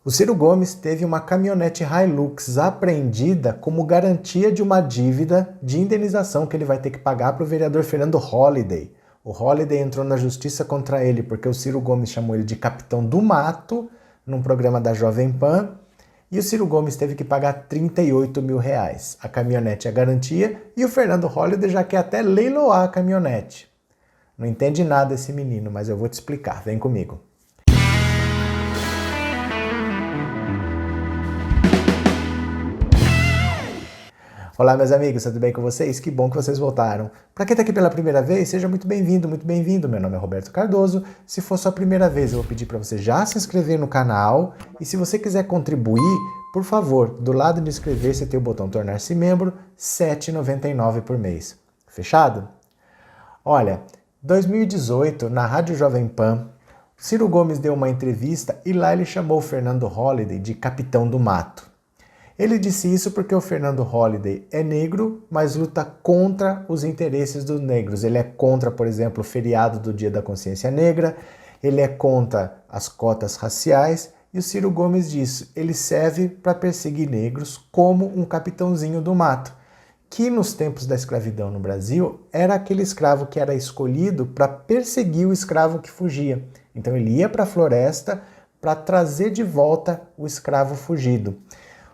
O Ciro Gomes teve uma caminhonete Hilux apreendida como garantia de uma dívida de indenização que ele vai ter que pagar para o vereador Fernando Holliday. O Holliday entrou na justiça contra ele porque o Ciro Gomes chamou ele de capitão do mato num programa da Jovem Pan e o Ciro Gomes teve que pagar 38 mil reais. A caminhonete é garantia e o Fernando Holliday já quer até leiloar a caminhonete. Não entende nada esse menino, mas eu vou te explicar. Vem comigo. Olá, meus amigos, tudo bem com vocês? Que bom que vocês voltaram. Para quem está aqui pela primeira vez, seja muito bem-vindo, muito bem-vindo. Meu nome é Roberto Cardoso. Se for sua primeira vez, eu vou pedir para você já se inscrever no canal. E se você quiser contribuir, por favor, do lado de inscrever-se tem o botão tornar-se membro, R$ 7,99 por mês. Fechado? Olha, 2018, na Rádio Jovem Pan, Ciro Gomes deu uma entrevista e lá ele chamou o Fernando Holliday de capitão do mato. Ele disse isso porque o Fernando Holliday é negro, mas luta contra os interesses dos negros. Ele é contra, por exemplo, o feriado do Dia da Consciência Negra, ele é contra as cotas raciais, e o Ciro Gomes disse, ele serve para perseguir negros como um capitãozinho do mato, que nos tempos da escravidão no Brasil era aquele escravo que era escolhido para perseguir o escravo que fugia. Então ele ia para a floresta para trazer de volta o escravo fugido.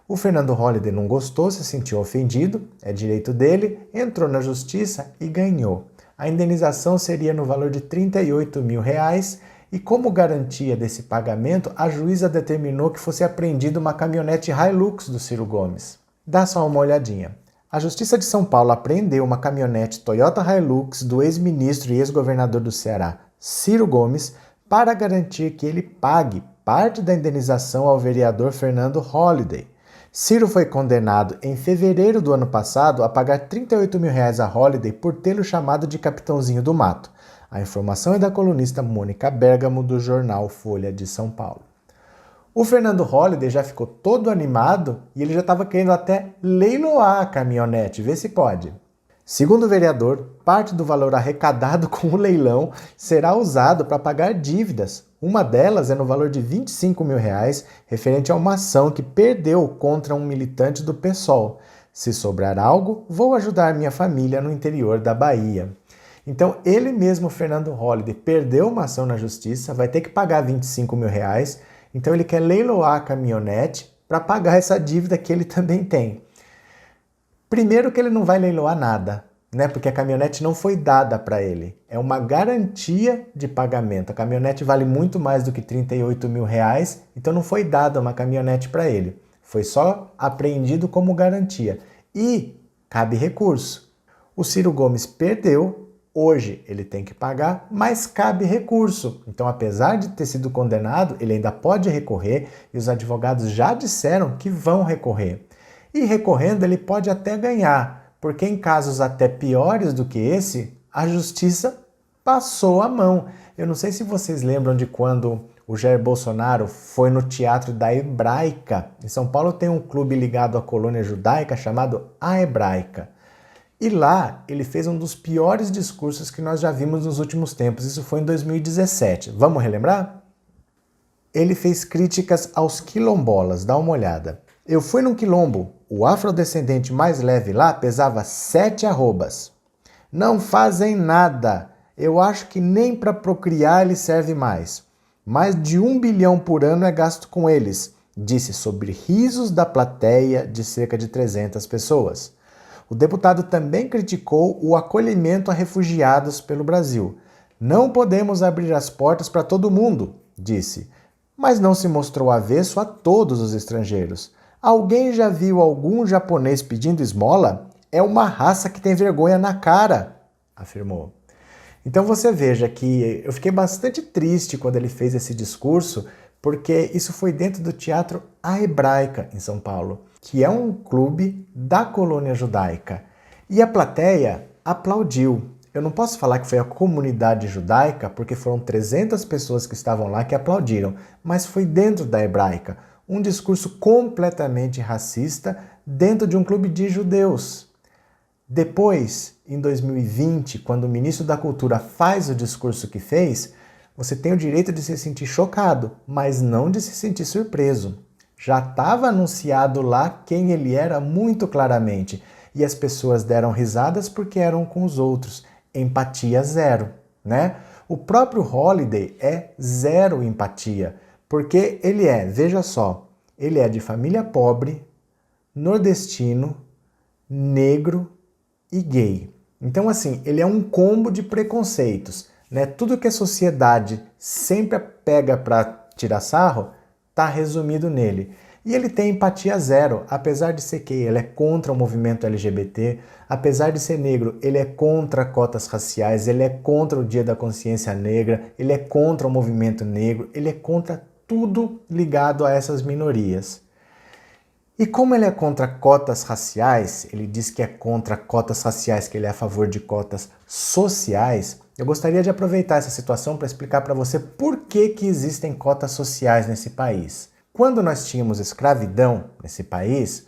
O Fernando Holliday não gostou, se sentiu ofendido, é direito dele, entrou na justiça e ganhou. A indenização seria no valor de 38 mil reais e como garantia desse pagamento, a juíza determinou que fosse apreendida uma caminhonete Hilux do Ciro Gomes. Dá só uma olhadinha. A Justiça de São Paulo apreendeu uma caminhonete Toyota Hilux do ex-ministro e ex-governador do Ceará, Ciro Gomes, para garantir que ele pague parte da indenização ao vereador Fernando Holliday. Ciro foi condenado em fevereiro do ano passado a pagar 38 mil reais a Holliday por tê-lo chamado de capitãozinho do mato. A informação é da colunista Mônica Bergamo do jornal Folha de São Paulo. O Fernando Holliday já ficou todo animado e ele já estava querendo até leiloar a caminhonete, ver se pode. Segundo o vereador, parte do valor arrecadado com o leilão será usado para pagar dívidas. Uma delas é no valor de 25 mil reais, referente a uma ação que perdeu contra um militante do PSOL. Se sobrar algo, vou ajudar minha família no interior da Bahia. Então, ele mesmo, Fernando Holliday, perdeu uma ação na justiça, vai ter que pagar 25 mil reais, então ele quer leiloar a caminhonete para pagar essa dívida que ele também tem. Primeiro que ele não vai leiloar nada, né? Porque a caminhonete não foi dada para ele. É uma garantia de pagamento. A caminhonete vale muito mais do que 38 mil reais, então não foi dada uma caminhonete para ele. Foi só apreendido como garantia. E cabe recurso. O Ciro Gomes perdeu, hoje ele tem que pagar, mas cabe recurso. Então, apesar de ter sido condenado, ele ainda pode recorrer e os advogados já disseram que vão recorrer. E recorrendo, ele pode até ganhar, porque em casos até piores do que esse, a justiça passou a mão. Eu não sei se vocês lembram de quando o Jair Bolsonaro foi no Teatro da Hebraica. Em São Paulo tem um clube ligado à colônia judaica chamado A Hebraica. E lá ele fez um dos piores discursos que nós já vimos nos últimos tempos. Isso foi em 2017. Vamos relembrar? Ele fez críticas aos quilombolas. Dá uma olhada. Eu fui num quilombo. O afrodescendente mais leve lá pesava 7 arrobas. Não fazem nada. Eu acho que nem para procriar ele serve mais. Mais de 1 bilhão por ano é gasto com eles, disse sobre risos da plateia de cerca de 300 pessoas. O deputado também criticou o acolhimento a refugiados pelo Brasil. Não podemos abrir as portas para todo mundo, disse, mas não se mostrou avesso a todos os estrangeiros. Alguém já viu algum japonês pedindo esmola? É uma raça que tem vergonha na cara, afirmou. Então você veja que eu fiquei bastante triste quando ele fez esse discurso, porque isso foi dentro do Teatro A Hebraica, em São Paulo, que é um clube da colônia judaica. E a plateia aplaudiu. Eu não posso falar que foi a comunidade judaica, porque foram 300 pessoas que estavam lá que aplaudiram, mas foi dentro da Hebraica. Um discurso completamente racista dentro de um clube de judeus. Depois, em 2020, quando o ministro da Cultura faz o discurso que fez, Você tem o direito de se sentir chocado, mas não de se sentir surpreso. Já estava anunciado lá quem ele era muito claramente, e as pessoas deram risadas porque eram com os outros. Empatia zero, né? O próprio Holiday é zero empatia, porque ele é, veja só, ele é de família pobre, nordestino, negro e gay. Então, assim, ele é um combo de preconceitos, né? Tudo que a sociedade sempre pega para tirar sarro, tá resumido nele. E ele tem empatia zero, apesar de ser gay, ele é contra o movimento LGBT, apesar de ser negro, ele é contra cotas raciais, ele é contra o Dia da Consciência Negra, ele é contra o movimento negro, ele é contra tudo ligado a essas minorias. E como ele é contra cotas raciais, ele diz que é contra cotas raciais, que ele é a favor de cotas sociais, eu gostaria de aproveitar essa situação para explicar para você por que existem cotas sociais nesse país. Quando nós tínhamos escravidão nesse país,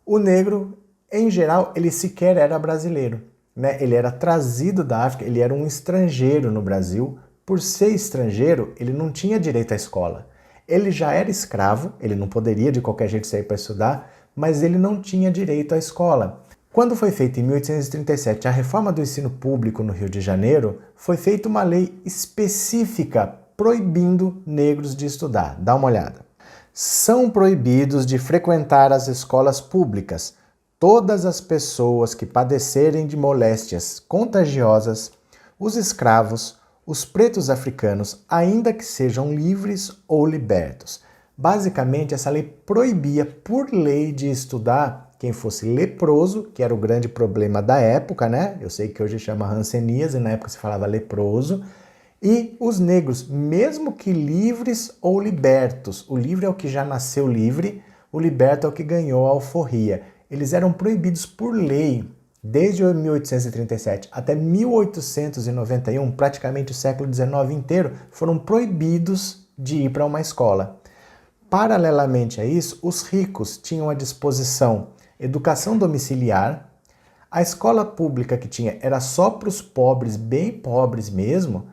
o negro, em geral, ele sequer era brasileiro, né? Ele era trazido da África, ele era um estrangeiro no Brasil. Por ser estrangeiro, ele não tinha direito à escola. Ele já era escravo, ele não poderia de qualquer jeito sair para estudar, mas ele não tinha direito à escola. Quando foi feita em 1837 a reforma do ensino público no Rio de Janeiro, foi feita uma lei específica proibindo negros de estudar. Dá uma olhada. São proibidos de frequentar as escolas públicas todas as pessoas que padecerem de moléstias contagiosas, os escravos, os pretos africanos, ainda que sejam livres ou libertos. Basicamente, essa lei proibia por lei de estudar quem fosse leproso, que era o grande problema da época, né? Eu sei que hoje chama hanseníase, na época se falava leproso, e os negros, mesmo que livres ou libertos. O livre é o que já nasceu livre, o liberto é o que ganhou a alforria. Eles eram proibidos por lei. Desde 1837 até 1891, praticamente o século XIX inteiro, foram proibidos de ir para uma escola. Paralelamente a isso, os ricos tinham à disposição educação domiciliar. A escola pública que tinha era só para os pobres, bem pobres mesmo,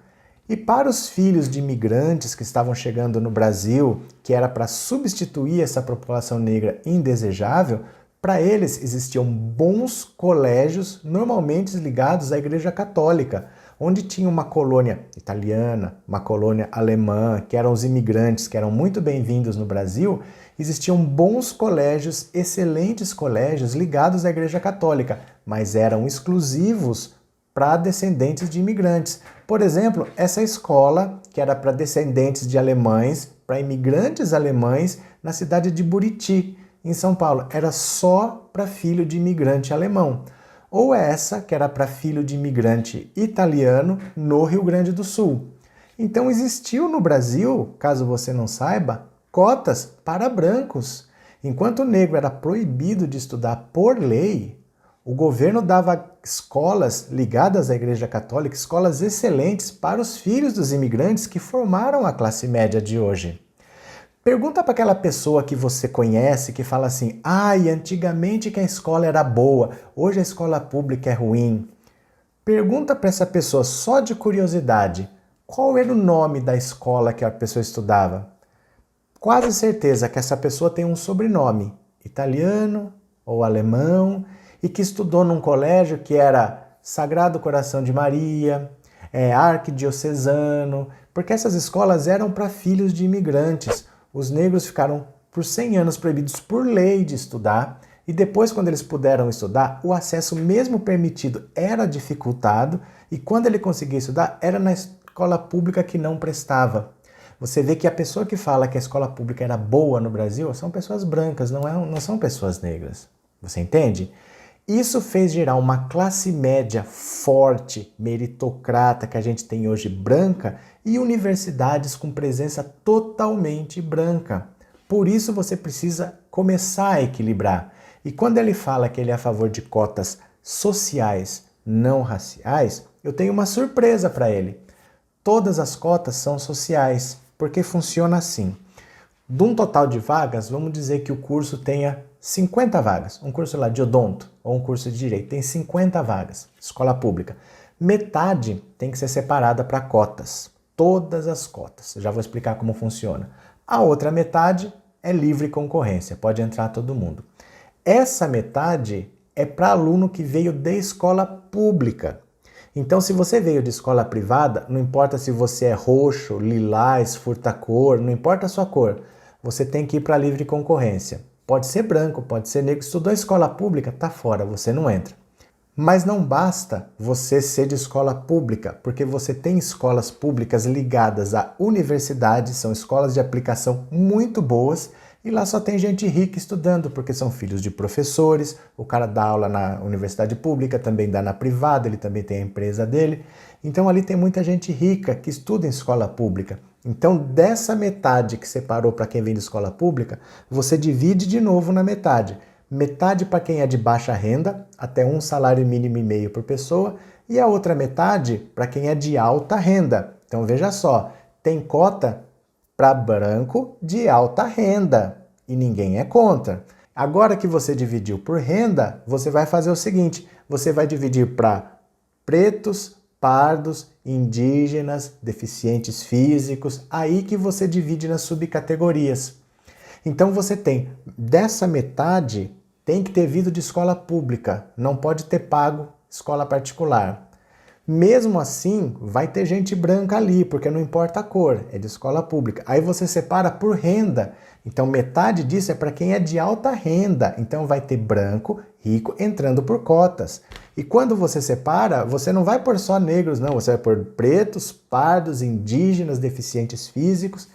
e para os filhos de imigrantes que estavam chegando no Brasil, que era para substituir essa população negra indesejável, para eles existiam bons colégios, normalmente ligados à Igreja Católica, onde tinha uma colônia italiana, uma colônia alemã, que eram os imigrantes, que eram muito bem-vindos no Brasil. Existiam bons colégios, excelentes colégios ligados à Igreja Católica, mas eram exclusivos para descendentes de imigrantes. Por exemplo, essa escola, que era para descendentes de alemães, para imigrantes alemães, na cidade de Buriti, em São Paulo, era só para filho de imigrante alemão. Ou essa, que era para filho de imigrante italiano, no Rio Grande do Sul. Então existiu no Brasil, caso você não saiba, cotas para brancos. Enquanto o negro era proibido de estudar por lei, o governo dava escolas ligadas à Igreja Católica, escolas excelentes para os filhos dos imigrantes que formaram a classe média de hoje. Pergunta para aquela pessoa que você conhece que fala assim: ai, antigamente que a escola era boa, hoje a escola pública é ruim. Pergunta para essa pessoa, só de curiosidade, qual era o nome da escola que a pessoa estudava? Quase certeza que essa pessoa tem um sobrenome, italiano ou alemão, e que estudou num colégio que era Sagrado Coração de Maria, Arquidiocesano, porque essas escolas eram para filhos de imigrantes. Os negros ficaram por 100 anos proibidos por lei de estudar, e depois, quando eles puderam estudar, o acesso mesmo permitido era dificultado, e quando ele conseguia estudar, era na escola pública que não prestava. Você vê que a pessoa que fala que a escola pública era boa no Brasil são pessoas brancas, não são pessoas negras. Você entende? Isso fez gerar uma classe média forte, meritocrata, que a gente tem hoje branca, e universidades com presença totalmente branca. Por isso você precisa começar a equilibrar. E quando ele fala que ele é a favor de cotas sociais, não raciais, eu tenho uma surpresa para ele. Todas as cotas são sociais, porque funciona assim. De um total de vagas, vamos dizer que o curso tenha 50 vagas. Um curso lá de odonto ou um curso de direito tem 50 vagas, escola pública. Metade tem que ser separada para cotas. todas as cotas. Já vou explicar como funciona. A outra metade é livre concorrência, pode entrar todo mundo. Essa metade é para aluno que veio de escola pública. Então, se você veio de escola privada, não importa se você é roxo, lilás, furta-cor, não importa a sua cor, você tem que ir para livre concorrência. Pode ser branco, pode ser negro, estudou escola pública, tá fora, você não entra. Mas não basta você ser de escola pública, porque você tem escolas públicas ligadas à universidade, são escolas de aplicação muito boas, e lá só tem gente rica estudando, porque são filhos de professores, o cara dá aula na universidade pública, também dá na privada, ele também tem a empresa dele. Então ali tem muita gente rica que estuda em escola pública. Então dessa metade que separou para quem vem de escola pública, você divide de novo na metade. Metade para quem é de baixa renda, até um salário mínimo e meio por pessoa, e a outra metade para quem é de alta renda. Então veja só, tem cota para branco de alta renda e ninguém é contra. Agora que você dividiu por renda, você vai fazer o seguinte, você vai dividir para pretos, pardos, indígenas, deficientes físicos, aí que você divide nas subcategorias. Então você tem, dessa metade, tem que ter vindo de escola pública, não pode ter pago escola particular. Mesmo assim, vai ter gente branca ali, porque não importa a cor, é de escola pública. Aí você separa por renda. Então metade disso é para quem é de alta renda. Então vai ter branco, rico, entrando por cotas. E quando você separa, você não vai pôr só negros, não. Você vai pôr pretos, pardos, indígenas, deficientes físicos.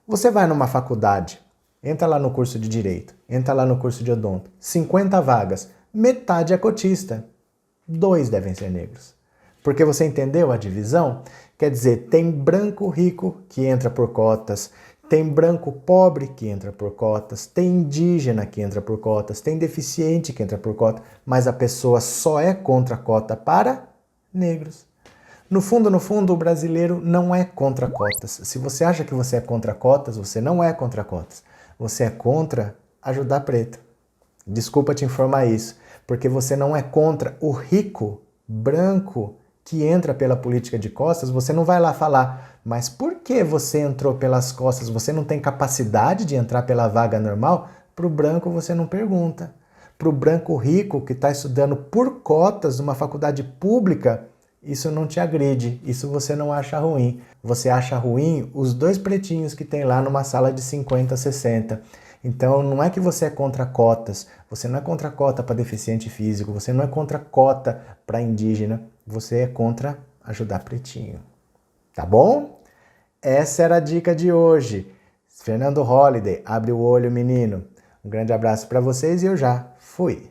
Você vai numa faculdade, entra lá no curso de Direito, entra lá no curso de Odonto. 50 vagas, metade é cotista. 2 devem ser negros. Porque você entendeu a divisão? Quer dizer, tem branco rico que entra por cotas, tem branco pobre que entra por cotas, tem indígena que entra por cotas, tem deficiente que entra por cota, mas a pessoa só é contra a cota para negros. No fundo, o brasileiro não é contra cotas. Se você acha que você é contra cotas, você não é contra cotas. Você é contra ajudar preto. Desculpa te informar isso, porque você não é contra o rico branco que entra pela política de costas, você não vai lá falar, mas por que você entrou pelas costas? Você não tem capacidade de entrar pela vaga normal? Para o branco você não pergunta. Para o branco rico que está estudando por cotas numa faculdade pública, isso não te agride, isso você não acha ruim. Você acha ruim os 2 pretinhos que tem lá numa sala de 50, 60. Então não é que você é contra cotas, você não é contra cota para deficiente físico, você não é contra cota para indígena, você é contra ajudar pretinho. Tá bom? Essa era a dica de hoje. Fernando Holliday, abre o olho, menino. Um grande abraço para vocês e eu já fui.